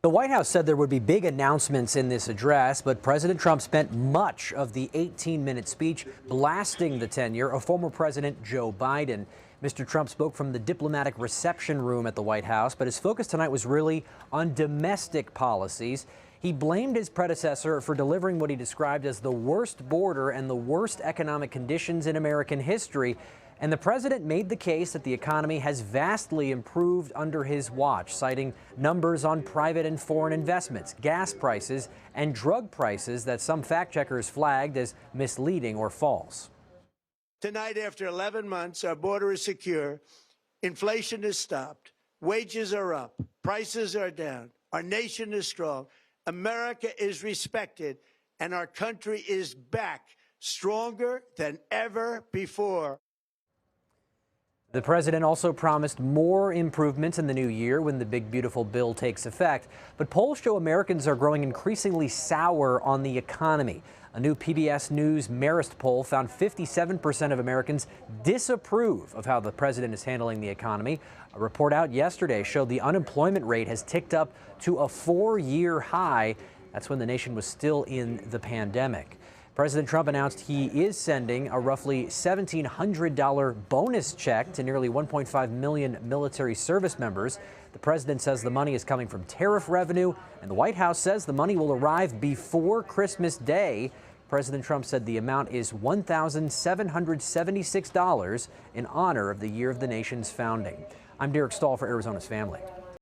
The White House said there would be big announcements in this address, but President Trump spent much of the 18-minute speech blasting the tenure of former President Joe Biden. Mr. Trump spoke from the diplomatic reception room at the White House, but his focus tonight was really on domestic policies. He blamed his predecessor for delivering what he described as the worst border and the worst economic conditions in American history. And the president made the case that the economy has vastly improved under his watch, citing numbers on private and foreign investments, gas prices, and drug prices that some fact checkers flagged as misleading or false. Tonight, after 11 months, our border is secure. Inflation is stopped. Wages are up. Prices are down. Our nation is strong. America is respected. And our country is back, stronger than ever before. The president also promised more improvements in the new year when the big, beautiful bill takes effect. But polls show Americans are growing increasingly sour on the economy. A new PBS News Marist poll found 57% of Americans disapprove of how the president is handling the economy. A report out yesterday showed the unemployment rate has ticked up to a 4-year high. That's when the nation was still in the pandemic. President Trump announced he is sending a roughly $1,700 bonus check to nearly 1.5 million military service members. The president says the money is coming from tariff revenue, and the White House says the money will arrive before Christmas Day. President Trump said the amount is $1,776 in honor of the year of the nation's founding. I'm Derek Stahl for Arizona's Family.